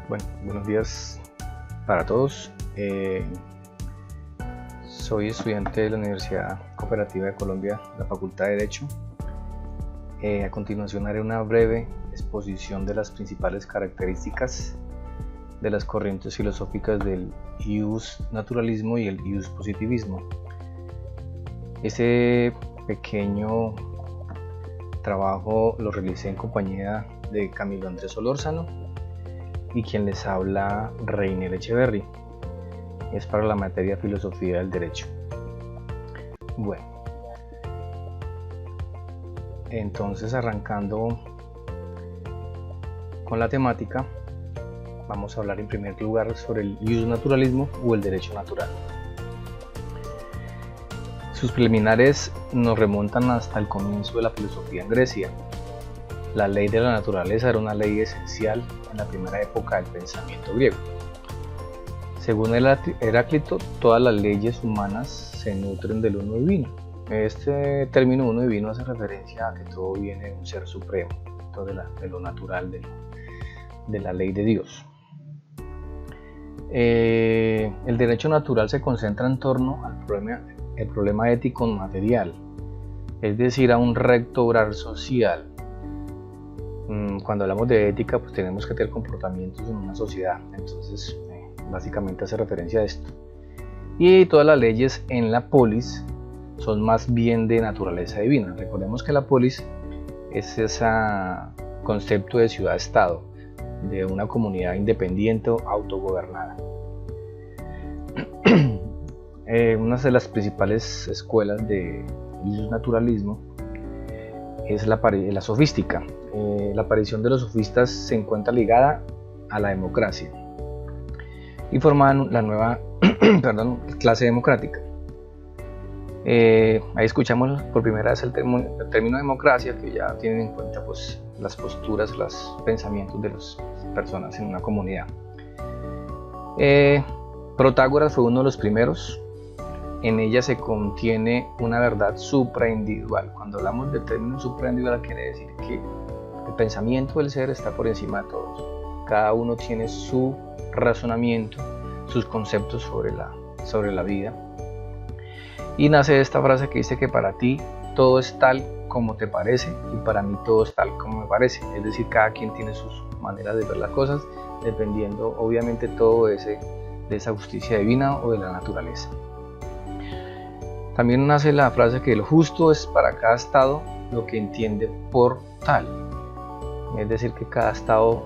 Bueno, buenos días para todos. Soy estudiante de la Universidad Cooperativa de Colombia, la Facultad de Derecho. A continuación haré una breve exposición de las principales características de las corrientes filosóficas del ius naturalismo y el ius positivismo. Este pequeño trabajo lo realicé en compañía de Camilo Andrés Solórzano y quien les habla, Reiner Echeverry. Es para la materia Filosofía del Derecho. Bueno, entonces arrancando con la temática, vamos a hablar en primer lugar sobre el ius naturalismo o el derecho natural. Sus preliminares nos remontan hasta el comienzo de la filosofía en Grecia. La ley de la naturaleza era una ley esencial en la primera época del pensamiento griego. Según Heráclito, todas las leyes humanas se nutren del uno divino. Este término uno divino hace referencia a que todo viene de un ser supremo, todo de lo natural, de la ley de Dios. El derecho natural se concentra en torno al problema ético material, es decir, a un recto obrar social. Cuando hablamos de ética, pues tenemos que tener comportamientos en una sociedad, entonces básicamente hace referencia a esto. Y todas las leyes en la polis son más bien de naturaleza divina. Recordemos que la polis es ese concepto de ciudad-estado, de una comunidad independiente o autogobernada. Una de las principales escuelas de naturalismo es la sofística. La aparición de los sofistas se encuentra ligada a la democracia y forman la nueva clase democrática. Ahí escuchamos por primera vez el término democracia, que ya tienen en cuenta pues, las posturas, los pensamientos de las personas en una comunidad. Protágoras fue uno de los primeros. En ella se contiene una verdad supraindividual. Cuando hablamos del término supraindividual, quiere decir que el pensamiento del ser está por encima de todos. Cada uno tiene su razonamiento, sus conceptos sobre la vida. Y nace esta frase que dice que para ti todo es tal como te parece y para mí todo es tal como me parece. Es decir, cada quien tiene sus maneras de ver las cosas, dependiendo obviamente todo de esa justicia divina o de la naturaleza. También nace la frase que lo justo es para cada estado lo que entiende por tal. Es decir, que cada estado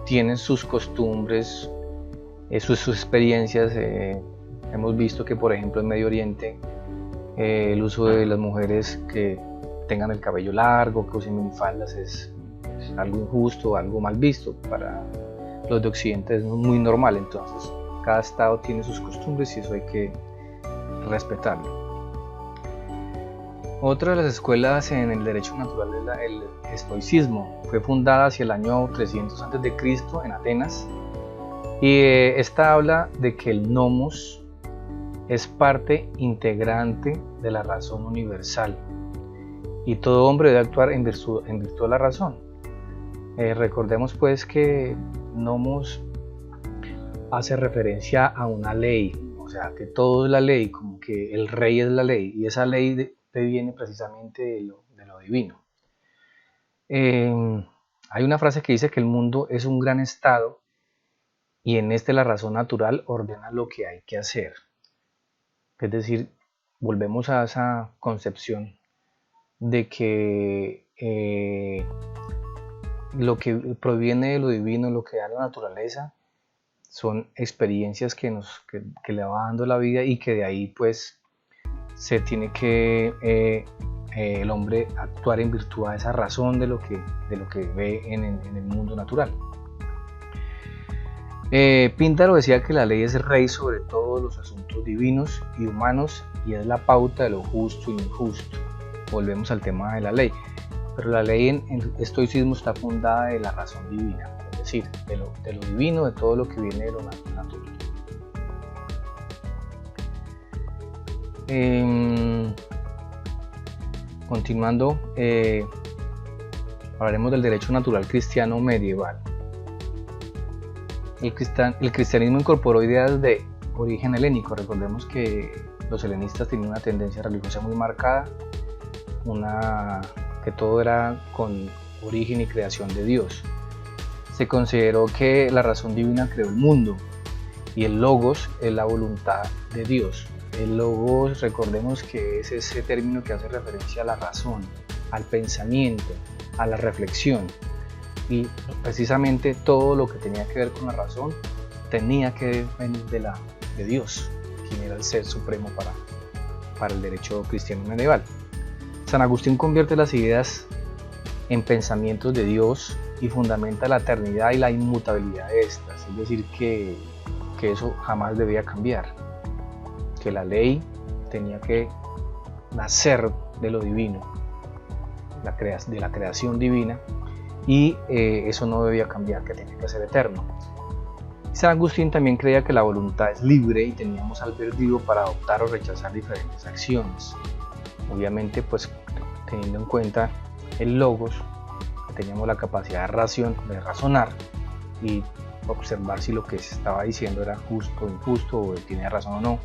tiene sus costumbres, sus experiencias. Hemos visto que, por ejemplo, en Medio Oriente, el uso de las mujeres que tengan el cabello largo, que usen minifaldas, es algo injusto, algo mal visto. Para los de Occidente es muy normal. Entonces, cada estado tiene sus costumbres y eso hay que respetarlo. Otra de las escuelas en el derecho natural es el estoicismo. Fue fundada hacia el año 300 a.C. en Atenas, y esta habla de que el nomos es parte integrante de la razón universal y todo hombre debe actuar en virtud de la razón. Recordemos pues que nomos hace referencia a una ley, o sea que todo es la ley, como que el rey es la ley, y esa ley viene precisamente de lo divino. Hay una frase que dice que el mundo es un gran estado y en este la razón natural ordena lo que hay que hacer. Es decir, volvemos a esa concepción de que lo que proviene de lo divino, lo que da la naturaleza, son experiencias que le va dando la vida, y que de ahí pues se tiene que el hombre actuar en virtud de esa razón de lo que ve en el mundo natural. Píndaro decía que la ley es rey sobre todos los asuntos divinos y humanos y es la pauta de lo justo y injusto. Volvemos al tema de la ley, pero la ley en el estoicismo está fundada de la razón divina, es decir, de lo divino, de todo lo que viene de lo natural. Continuando, hablaremos del derecho natural cristiano medieval. El cristianismo incorporó ideas de origen helénico. Recordemos que los helenistas tenían una tendencia religiosa muy marcada, que todo era con origen y creación de Dios. Se consideró que la razón divina creó el mundo y el logos es la voluntad de Dios. El logos, recordemos que es ese término que hace referencia a la razón, al pensamiento, a la reflexión, y precisamente todo lo que tenía que ver con la razón tenía que venir de Dios, quien era el ser supremo para el derecho cristiano medieval. San Agustín convierte las ideas en pensamientos de Dios y fundamenta la eternidad y la inmutabilidad de estas, es decir, que eso jamás debía cambiar, que la ley tenía que nacer de lo divino, de la creación divina, y eso no debía cambiar, que tenía que ser eterno. San Agustín también creía que la voluntad es libre y teníamos albedrío para adoptar o rechazar diferentes acciones. Obviamente, pues teniendo en cuenta el logos, teníamos la capacidad de razonar y observar si lo que se estaba diciendo era justo o injusto, o tiene razón o no,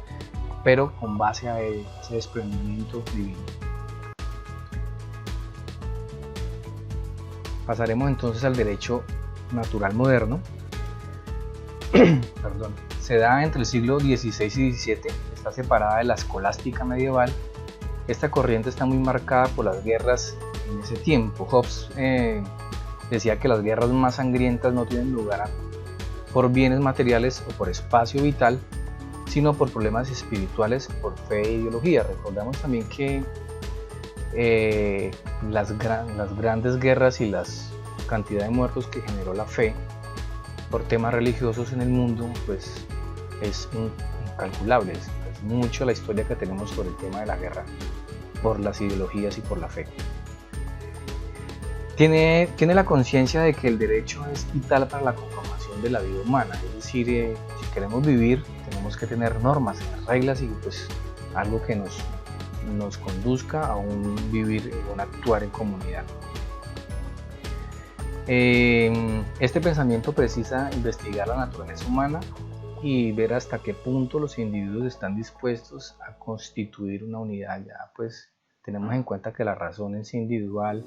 pero con base a ese desprendimiento divino. Pasaremos entonces al derecho natural moderno. Perdón. Se da entre el siglo XVI y XVII, está separada de la escolástica medieval. Esta corriente está muy marcada por las guerras en ese tiempo. Hobbes decía que las guerras más sangrientas no tienen lugar por bienes materiales o por espacio vital, sino por problemas espirituales, por fe e ideología. Recordamos también que las grandes guerras y la cantidad de muertos que generó la fe por temas religiosos en el mundo, pues es incalculable. Es mucho la historia que tenemos sobre el tema de la guerra por las ideologías y por la fe. Tiene la conciencia de que el derecho es vital para la conformación de la vida humana, es decir, si queremos vivir tenemos que tener normas, reglas y pues algo que nos conduzca a un vivir, a un actuar en comunidad. Este pensamiento precisa investigar la naturaleza humana y ver hasta qué punto los individuos están dispuestos a constituir una unidad. Ya pues tenemos en cuenta que la razón es individual,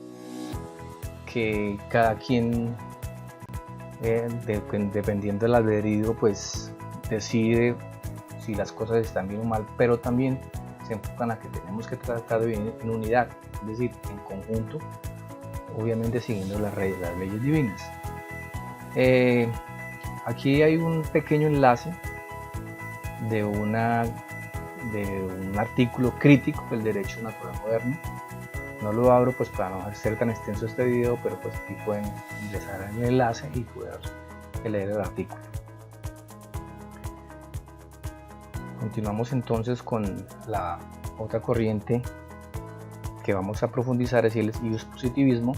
que cada quien dependiendo del albedrío pues decide si las cosas están bien o mal, pero también se enfocan a que tenemos que tratar de vivir en unidad, es decir, en conjunto, obviamente siguiendo las leyes divinas. Aquí hay un pequeño enlace de un artículo crítico del derecho natural moderno. No lo abro pues para no hacer tan extenso este video, pero pues aquí pueden ingresar en el enlace y poder leer el artículo. Continuamos entonces con la otra corriente que vamos a profundizar, es el positivismo.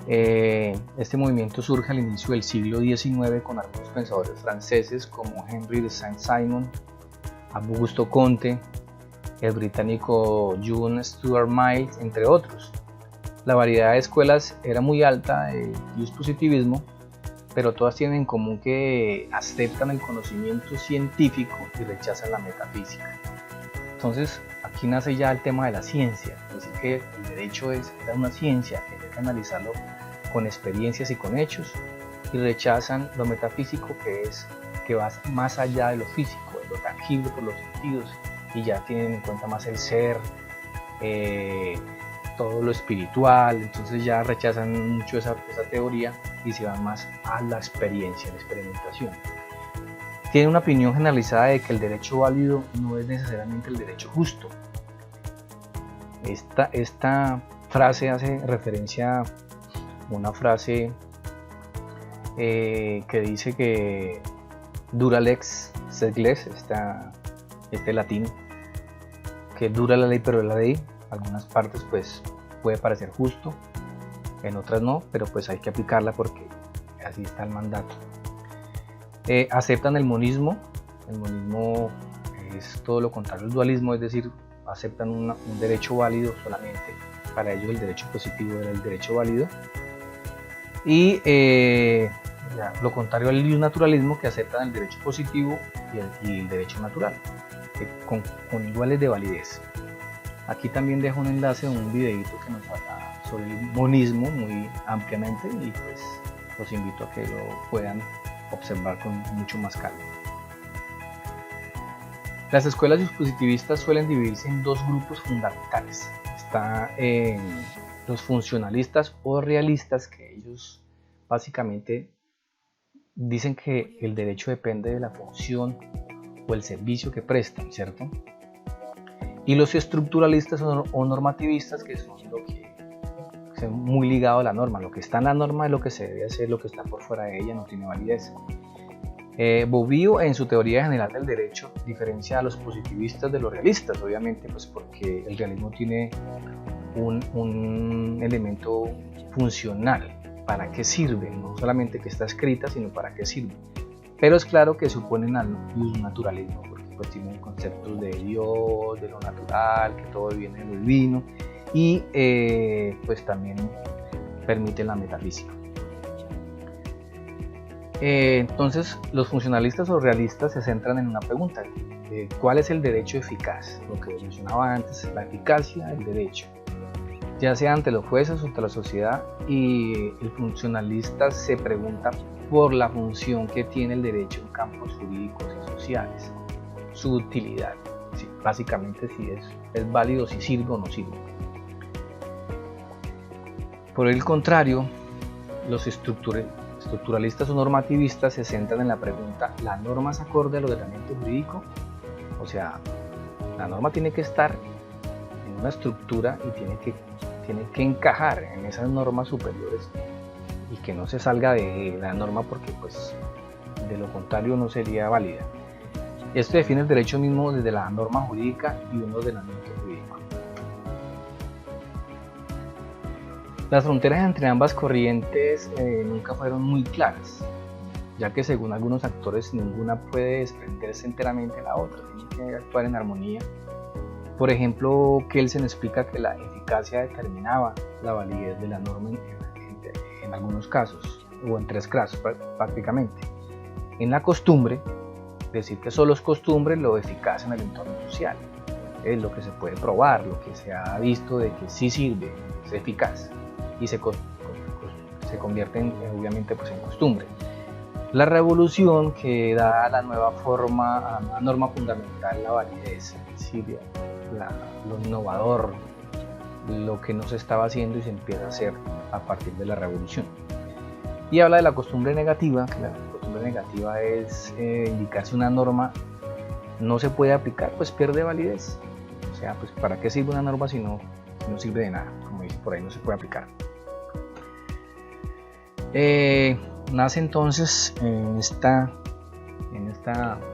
Este movimiento surge al inicio del siglo XIX con algunos pensadores franceses como Henry de Saint-Simon, Augusto Comte, el británico John Stuart Mill, entre otros. La variedad de escuelas era muy alta de positivismo, pero todas tienen en común que aceptan el conocimiento científico y rechazan la metafísica. Entonces aquí nace ya el tema de la ciencia, es decir, que el derecho es una ciencia que hay que analizarlo con experiencias y con hechos, y rechazan lo metafísico, que va más allá de lo físico, de lo tangible por los sentidos, y ya tienen en cuenta más el ser, todo lo espiritual. Entonces ya rechazan mucho esa teoría y se van más a la experiencia, a la experimentación. Tienen una opinión generalizada de que el derecho válido no es necesariamente el derecho justo. Esta frase hace referencia a una frase que dice que dura lex sed lex, este latín, que dura la ley pero la ley. Algunas partes pues puede parecer justo, en otras no, pero pues hay que aplicarla porque así está el mandato. Aceptan el monismo. El monismo es todo lo contrario al dualismo, es decir, aceptan un derecho válido solamente. Para ellos el derecho positivo era el derecho válido. Y sea, lo contrario al naturalismo, que aceptan el derecho positivo y el derecho natural, con iguales de validez. Aquí también dejo un enlace a un videito que nos habla sobre el monismo muy ampliamente y pues los invito a que lo puedan observar con mucho más calma. Las escuelas positivistas suelen dividirse en dos grupos fundamentales. Está los funcionalistas o realistas, que ellos básicamente dicen que el derecho depende de la función o el servicio que prestan, ¿cierto? Y los estructuralistas o normativistas, que son muy ligados a la norma. Lo que está en la norma es lo que se debe hacer, lo que está por fuera de ella no tiene validez. Bobbio, en su teoría general del derecho, diferencia a los positivistas de los realistas, obviamente, pues porque el realismo tiene un elemento funcional. ¿Para qué sirve? No solamente que está escrita, sino para qué sirve. Pero es claro que suponen al naturalismo, porque pues tienen conceptos de Dios, de lo natural, que todo viene de lo divino, y pues también permiten la metafísica. Entonces, los funcionalistas o realistas se centran en una pregunta: ¿cuál es el derecho eficaz? Lo que mencionaba antes, la eficacia del derecho, ya sea ante los jueces o ante la sociedad. Y el funcionalista se pregunta por la función que tiene el derecho en campos jurídicos y sociales, su utilidad, sí, básicamente si es válido, si sirve o no sirve. Por el contrario, los estructuralistas o normativistas se centran en la pregunta: ¿la norma es acorde al ordenamiento jurídico? O sea, la norma tiene que estar en una estructura y tiene que encajar en esas normas superiores y que no se salga de la norma, porque pues de lo contrario no sería válida. Esto define el derecho mismo desde la norma jurídica y un ordenamiento jurídico. Las fronteras entre ambas corrientes nunca fueron muy claras, ya que según algunos actores ninguna puede desprenderse enteramente de la otra, tienen que actuar en armonía. Por ejemplo, Kelsen explica que la eficacia determinaba la validez de la norma en algunos casos, o en 3 casos prácticamente. En la costumbre, decir que solo es costumbre lo eficaz en el entorno social, es lo que se puede probar, lo que se ha visto de que sí sirve, es eficaz y se convierte obviamente pues en costumbre. La revolución, que da a la nueva forma, a la norma fundamental, la validez, es decir, lo innovador, lo que no se estaba haciendo y se empieza a hacer a partir de la revolución. Y habla de la costumbre negativa, que la costumbre negativa es indicar si una norma no se puede aplicar, pues pierde validez. O sea, pues ¿para qué sirve una norma si no sirve de nada? Como dice por ahí, no se puede aplicar. Nace entonces en esta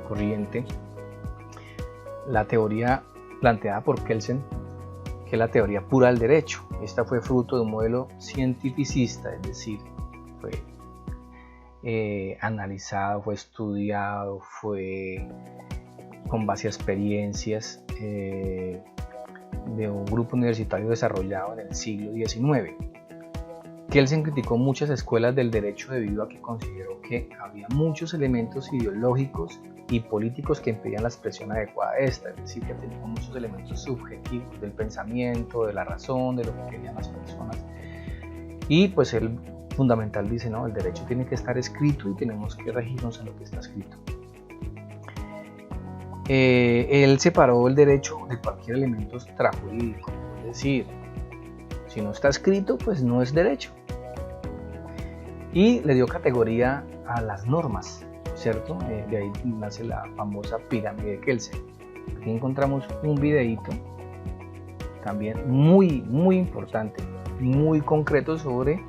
corriente la teoría planteada por Kelsen, que es la teoría pura del derecho. Esta fue fruto de un modelo cientificista, es decir, fue analizado, fue estudiado, fue con base a experiencias de un grupo universitario desarrollado en el siglo XIX. Kelsen criticó muchas escuelas del derecho debido a que consideró que había muchos elementos ideológicos y políticos que impedían la expresión adecuada de esta, es decir, que tenía muchos elementos subjetivos del pensamiento, de la razón, de lo que querían las personas. Y pues él fundamental dice, no, el derecho tiene que estar escrito y tenemos que regirnos en lo que está escrito. Él separó el derecho de cualquier elemento extrajurídico, es decir, si no está escrito, pues no es derecho. Y le dio categoría a las normas, ¿cierto? De ahí nace la famosa pirámide de Kelsen. Aquí encontramos un videíto también muy importante, muy concreto sobre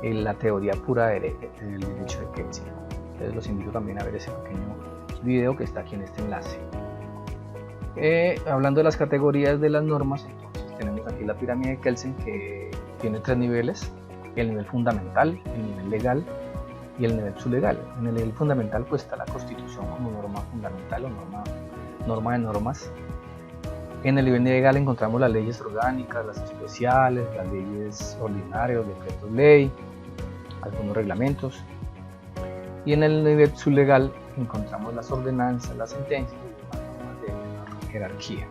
la teoría pura del derecho de Kelsen. Entonces los invito también a ver ese pequeño video que está aquí en este enlace. Hablando de las categorías de las normas, entonces tenemos aquí la pirámide de Kelsen, que tiene 3 niveles: el nivel fundamental, el nivel legal y el nivel sublegal. En el nivel fundamental pues está la Constitución como norma fundamental o norma de normas. En el nivel legal encontramos las leyes orgánicas, las especiales, las leyes ordinarias, decretos ley, algunos reglamentos. Y en el nivel sublegal encontramos las ordenanzas, las sentencias y las normas de menor jerarquía.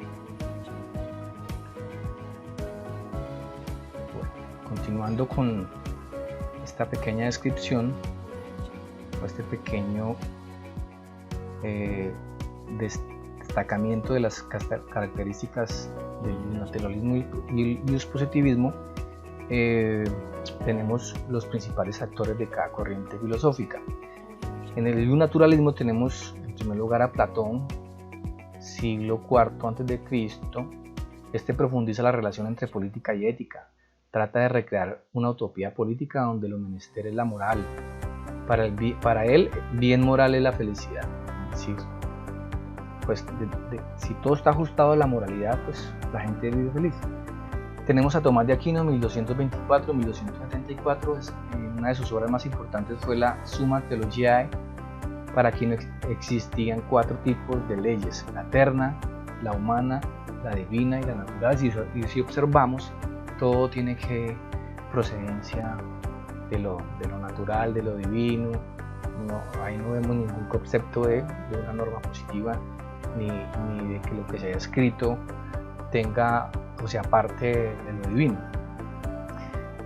Bueno, continuando con esta pequeña descripción o este pequeño destacamiento de las características del naturalismo y el positivismo, tenemos los principales actores de cada corriente filosófica. En el naturalismo tenemos en primer lugar a Platón, siglo IV a.C. Este profundiza la relación entre política y ética. Trata de recrear una utopía política donde lo menester es la moral. Para él, bien moral es la felicidad. Es decir, pues si todo está ajustado a la moralidad, pues la gente vive feliz. Tenemos a Tomás de Aquino, 1224-1274. Una de sus obras más importantes fue la Summa Theologiae, para quien existían 4 tipos de leyes: la eterna, la humana, la divina y la natural. Y si observamos, todo tiene que procedencia de lo natural, de lo divino. Ahí no vemos ningún concepto de una norma positiva, ni de que lo que se haya escrito tenga o sea parte de lo divino.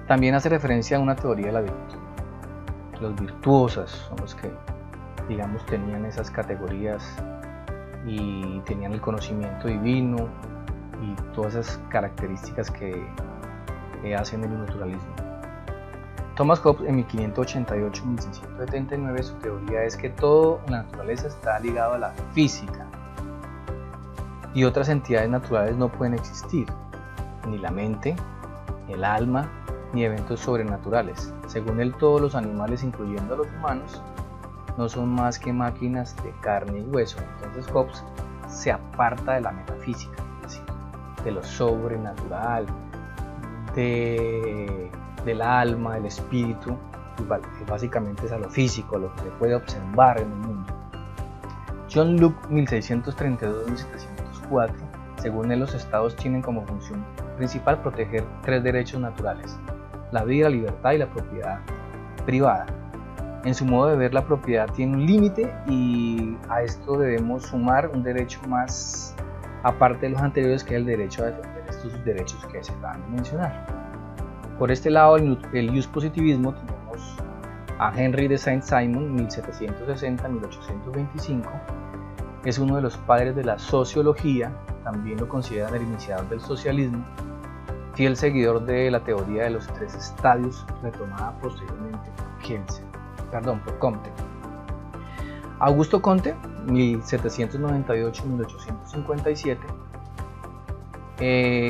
También hace referencia a una teoría de la virtud. Los virtuosos son los que, digamos, tenían esas categorías y tenían el conocimiento divino y todas esas características que hacen el naturalismo. Thomas Hobbes, en 1588-1679, su teoría es que todo en la naturaleza está ligado a la física y otras entidades naturales no pueden existir, ni la mente, el alma, ni eventos sobrenaturales. Según él, todos los animales, incluyendo a los humanos, no son más que máquinas de carne y hueso. Entonces Hobbes se aparta de la metafísica, es decir, de lo sobrenatural, del alma, del espíritu, y básicamente es a lo físico, a lo que se puede observar en el mundo. John Locke, 1632-1704, según él, los estados tienen como función principal proteger 3 derechos naturales: la vida, la libertad y la propiedad privada. En su modo de ver, la propiedad tiene un límite y a esto debemos sumar un derecho más aparte de los anteriores, que es el derecho a defender estos derechos que se acaban de mencionar. Por este lado, el positivismo, tenemos a Henry de Saint-Simon, 1760-1825. Es uno de los padres de la sociología, también lo consideran el iniciador del socialismo, fiel seguidor de la teoría de los 3 estadios, retomada posteriormente por Comte. Augusto Comte, 1798-1857.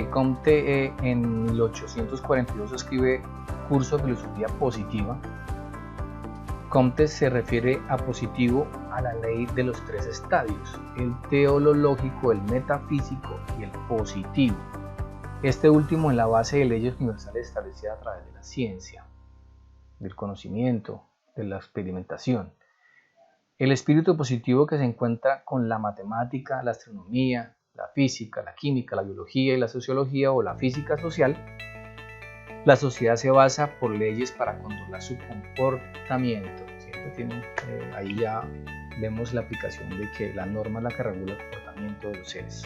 Comte en 1842 escribe Curso de Filosofía Positiva. Comte se refiere a positivo a la ley de los 3 estadios: el teológico, el metafísico y el positivo. Este último en la base de leyes universales establecidas a través de la ciencia, del conocimiento, de la experimentación. El espíritu positivo, que se encuentra con la matemática, la astronomía, la física, la química, la biología y la sociología o la física social. La sociedad se basa por leyes para controlar su comportamiento. Ahí ya vemos la aplicación de que la norma es la que regula el comportamiento de los seres.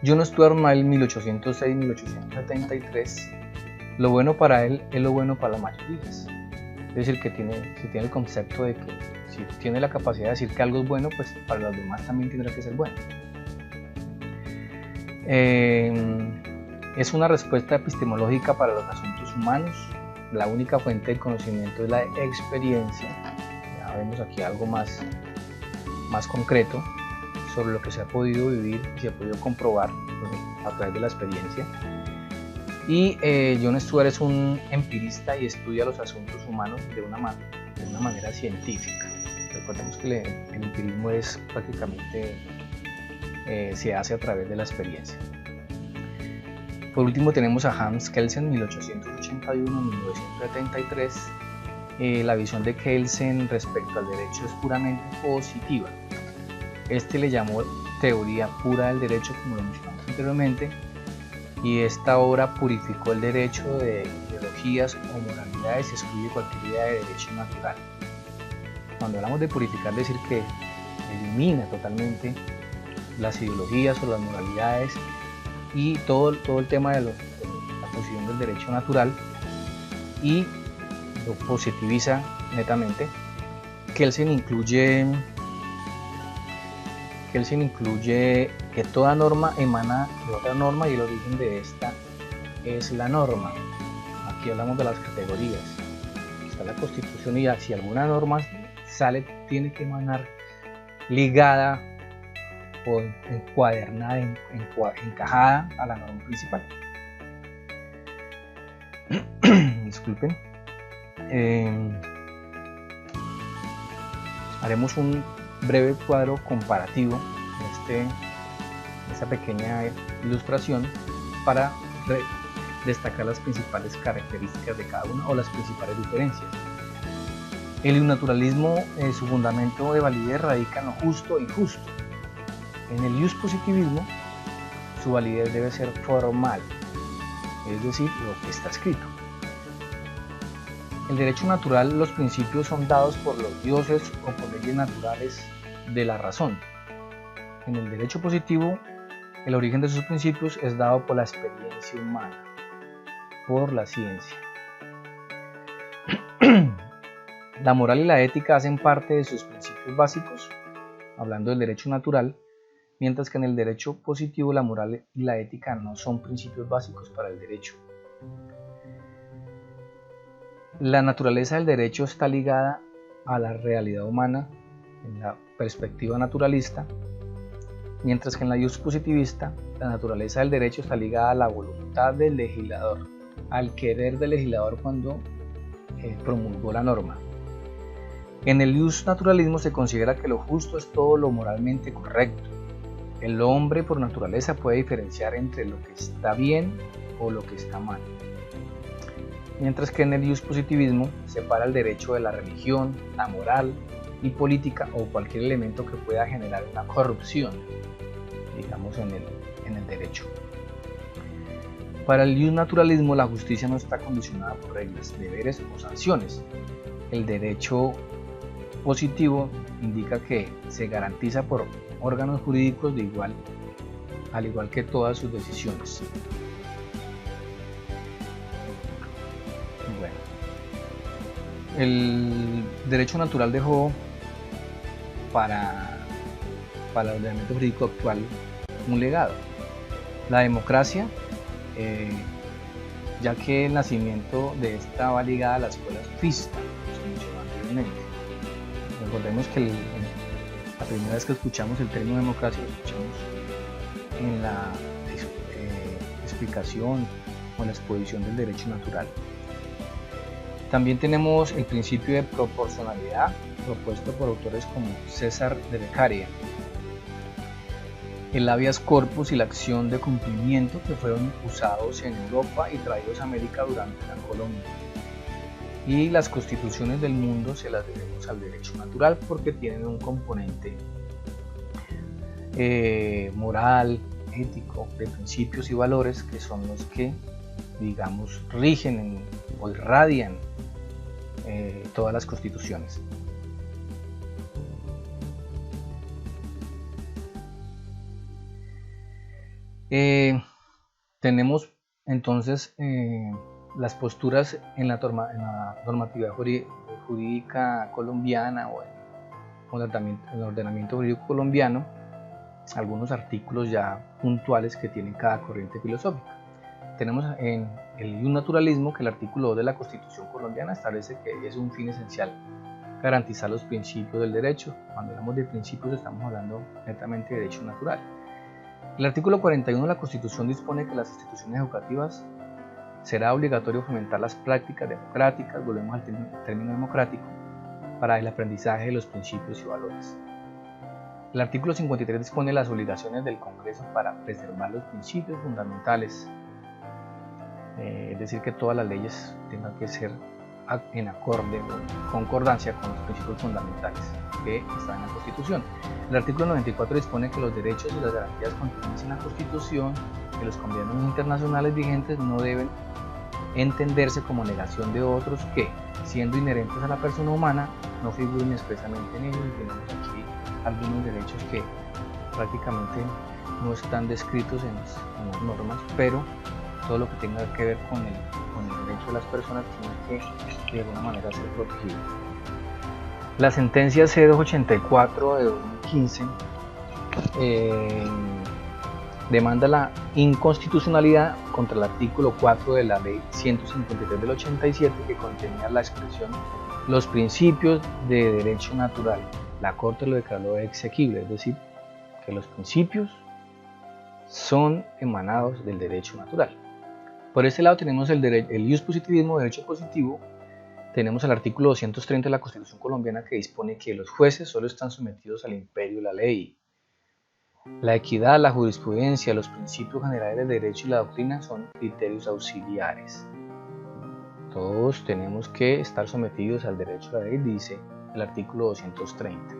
John Stuart Mill, 1806-1873. Lo bueno para él es lo bueno para las mayorías. Es decir, que tiene el concepto de que si tiene la capacidad de decir que algo es bueno, pues para los demás también tendrá que ser bueno. Es una respuesta epistemológica para los asuntos humanos. La única fuente de conocimiento es la experiencia. Ya vemos aquí algo más concreto sobre lo que se ha podido vivir y se ha podido comprobar a través de la experiencia. Y John Stuart es un empirista y estudia los asuntos humanos de una manera científica. Recordemos que el empirismo es prácticamente se hace a través de la experiencia. Por último tenemos a Hans Kelsen, 1881-1973. La visión de Kelsen respecto al derecho es puramente positiva. Este le llamó teoría pura del derecho, como lo mencionamos anteriormente, y esta obra purificó el derecho de ideologías o moralidades y excluye cualquier idea de derecho natural. Cuando hablamos de purificar, decir que elimina totalmente las ideologías o las moralidades y todo el tema de la posición del derecho natural, y lo positiviza netamente. Kelsen incluye que toda norma emana de otra norma y el origen de esta es la norma. Aquí hablamos de las categorías. Está la Constitución y si alguna norma sale, tiene que emanar ligada o encuadernada, encajada a la norma principal. Disculpen. Haremos un breve cuadro comparativo de esta pequeña ilustración para destacar las principales características de cada una o las principales diferencias. El naturalismo, su fundamento de validez radica en lo justo e injusto. En el positivismo, su validez debe ser formal, es decir, lo que está escrito. En el derecho natural, los principios son dados por los dioses o por leyes naturales de la razón. En el derecho positivo, el origen de sus principios es dado por la experiencia humana, por la ciencia. La moral y la ética hacen parte de sus principios básicos, hablando del derecho natural, mientras que en el derecho positivo la moral y la ética no son principios básicos para el derecho. La naturaleza del derecho está ligada a la realidad humana en la perspectiva naturalista, mientras que en la jus positivista la naturaleza del derecho está ligada a la voluntad del legislador, al querer del legislador cuando promulgó la norma. En el jus naturalismo se considera que lo justo es todo lo moralmente correcto. El hombre por naturaleza puede diferenciar entre lo que está bien o lo que está mal. Mientras que en el jus positivismo separa el derecho de la religión, la moral y política o cualquier elemento que pueda generar una corrupción, digamos, en el derecho. Para el jus naturalismo la justicia no está condicionada por reglas, deberes o sanciones. El derecho positivo indica que se garantiza por órganos jurídicos al igual que todas sus decisiones. Bueno, el derecho natural dejó para el ordenamiento jurídico actual un legado. La democracia, ya que el nacimiento de esta va ligada a la escuela sofista, como se mencionó anteriormente. Recordemos que la primera vez que escuchamos el término democracia lo escuchamos en la explicación o en la exposición del derecho natural. También tenemos el principio de proporcionalidad propuesto por autores como César de Beccaria, el habeas corpus y la acción de cumplimiento que fueron usados en Europa y traídos a América durante la colonia. Y las constituciones del mundo se las debemos al derecho natural porque tienen un componente moral, ético, de principios y valores que son los que, digamos, rigen o irradian todas las constituciones. Tenemos entonces las posturas en la normatividad jurídica colombiana o en el ordenamiento jurídico colombiano, algunos artículos ya puntuales que tienen cada corriente filosófica. Tenemos en el naturalismo que el artículo 2 de la Constitución colombiana establece que es un fin esencial garantizar los principios del derecho. Cuando hablamos de principios estamos hablando netamente de derecho natural. El artículo 41 de la Constitución dispone que las instituciones educativas será obligatorio fomentar las prácticas democráticas, volvemos al término democrático, para el aprendizaje de los principios y valores. El artículo 53 dispone las obligaciones del Congreso para preservar los principios fundamentales, es decir, que todas las leyes tengan que ser en acorde o concordancia con los principios fundamentales que están en la Constitución. El artículo 94 dispone que los derechos y las garantías contenidas en la Constitución, que los convenios internacionales vigentes no deben entenderse como negación de otros que, siendo inherentes a la persona humana, no figuren expresamente en ellos. Tenemos aquí algunos derechos que prácticamente no están descritos en las normas, pero todo lo que tenga que ver con el derecho de las personas tiene que de alguna manera ser protegido. La sentencia C284 de 2015 demanda la inconstitucionalidad contra el artículo 4 de la ley 153 del 87, que contenía la expresión los principios de derecho natural. La Corte lo declaró exequible, es decir, que los principios son emanados del derecho natural. Por este lado tenemos el iuspositivismo, derecho positivo. Tenemos el artículo 230 de la Constitución colombiana, que dispone que los jueces solo están sometidos al imperio de la ley. La equidad, la jurisprudencia, los principios generales del derecho y la doctrina son criterios auxiliares. Todos tenemos que estar sometidos al derecho a la ley, dice el artículo 230.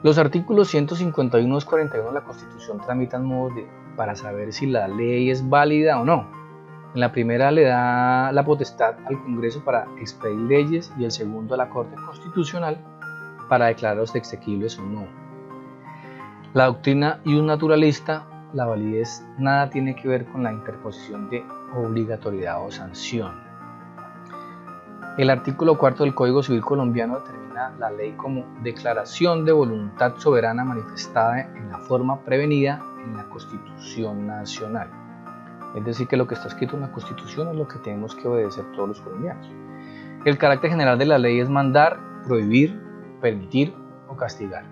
Los artículos 151 y 241 de la Constitución tramitan modos para saber si la ley es válida o no. En la primera le da la potestad al Congreso para expedir leyes y el segundo a la Corte Constitucional para declararlos exequibles o no. La doctrina iusnaturalista, la validez nada tiene que ver con la interposición de obligatoriedad o sanción. El artículo 4 del Código Civil colombiano determina la ley como declaración de voluntad soberana manifestada en la forma prevenida en la Constitución Nacional. Es decir, que lo que está escrito en la Constitución es lo que tenemos que obedecer todos los colombianos. El carácter general de la ley es mandar, prohibir, permitir o castigar.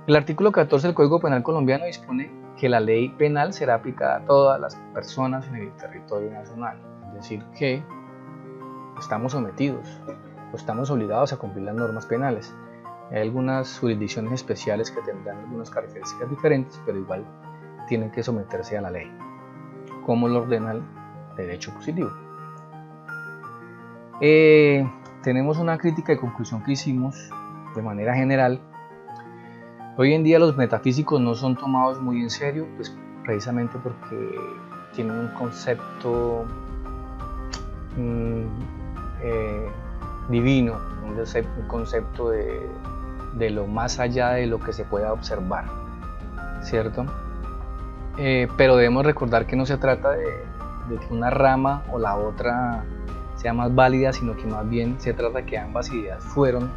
El artículo 14 del Código Penal colombiano dispone que la ley penal será aplicada a todas las personas en el territorio nacional. Es decir, que estamos sometidos o estamos obligados a cumplir las normas penales. Hay algunas jurisdicciones especiales que tendrán algunas características diferentes, pero igual tienen que someterse a la ley, como lo ordena el derecho positivo. Tenemos una crítica y conclusión que hicimos de manera general. Hoy en día los metafísicos no son tomados muy en serio, pues precisamente porque tienen un concepto divino, un concepto de lo más allá de lo que se pueda observar, ¿cierto? Pero debemos recordar que no se trata de que una rama o la otra sea más válida, sino que más bien se trata de que ambas ideas fueron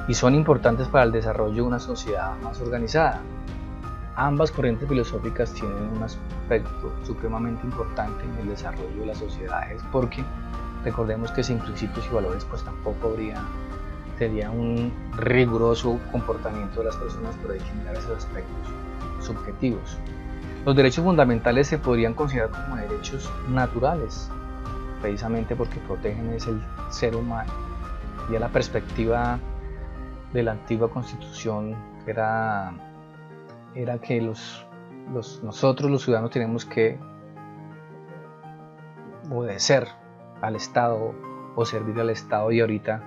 y son importantes para el desarrollo de una sociedad más organizada. Ambas corrientes filosóficas tienen un aspecto supremamente importante en el desarrollo de las sociedades, porque recordemos que sin principios y valores pues tampoco sería un riguroso comportamiento de las personas, pero hay que mirar esos aspectos subjetivos. Los derechos fundamentales se podrían considerar como derechos naturales, precisamente porque protegen el ser humano. Ya la perspectiva de la antigua Constitución era que nosotros los ciudadanos tenemos que obedecer al Estado o servir al Estado, y ahorita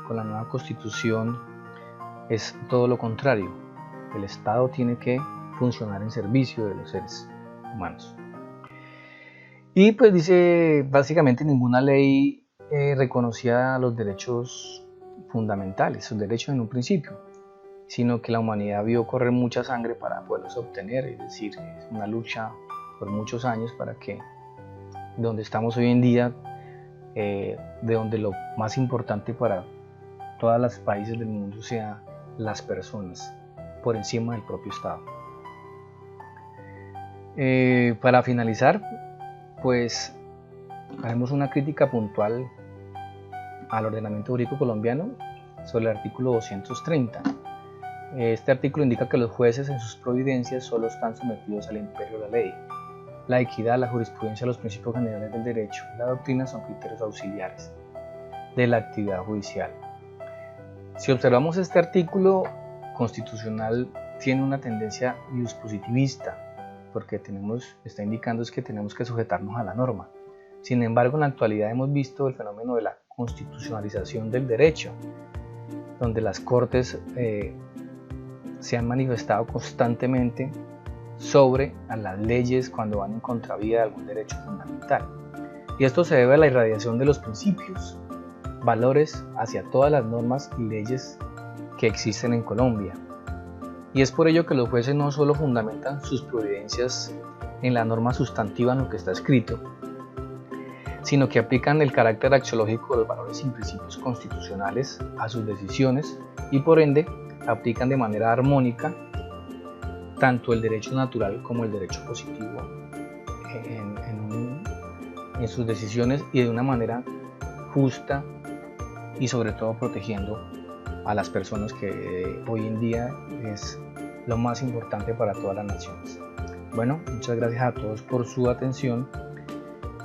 con la nueva Constitución es todo lo contrario. El Estado tiene que funcionar en servicio de los seres humanos. Y pues dice, básicamente ninguna ley reconocía los derechos fundamentales, sus derechos en un principio, sino que la humanidad vio correr mucha sangre para poderlos obtener. Es decir, es una lucha por muchos años para que donde estamos hoy en día, de donde lo más importante para todos los países del mundo sea las personas por encima del propio Estado. Para finalizar, pues haremos una crítica puntual al ordenamiento jurídico colombiano sobre el artículo 230. Este artículo indica que los jueces en sus providencias solo están sometidos al imperio de la ley. La equidad, la jurisprudencia, los principios generales del derecho y la doctrina son criterios auxiliares de la actividad judicial. Si observamos este artículo constitucional, tiene una tendencia iuspositivista, porque está indicando es que tenemos que sujetarnos a la norma. Sin embargo, en la actualidad hemos visto el fenómeno de la constitucionalización del derecho, donde las cortes se han manifestado constantemente sobre a las leyes cuando van en contravía de algún derecho fundamental. Y esto se debe a la irradiación de los principios valores hacia todas las normas y leyes que existen en Colombia. Y es por ello que los jueces no solo fundamentan sus providencias en la norma sustantiva en lo que está escrito, sino que aplican el carácter axiológico de los valores y principios constitucionales a sus decisiones y por ende aplican de manera armónica tanto el derecho natural como el derecho positivo en sus decisiones y de una manera justa y sobre todo protegiendo a las personas, que hoy en día es lo más importante para todas las naciones. Bueno, muchas gracias a todos por su atención.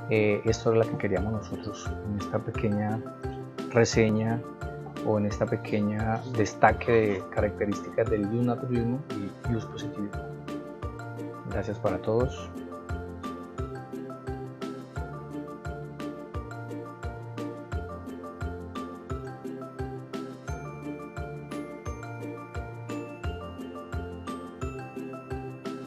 Esto es lo que queríamos nosotros en esta pequeña reseña o en esta pequeña destaque de características del ius naturalismo y ius positivismo. Gracias para todos.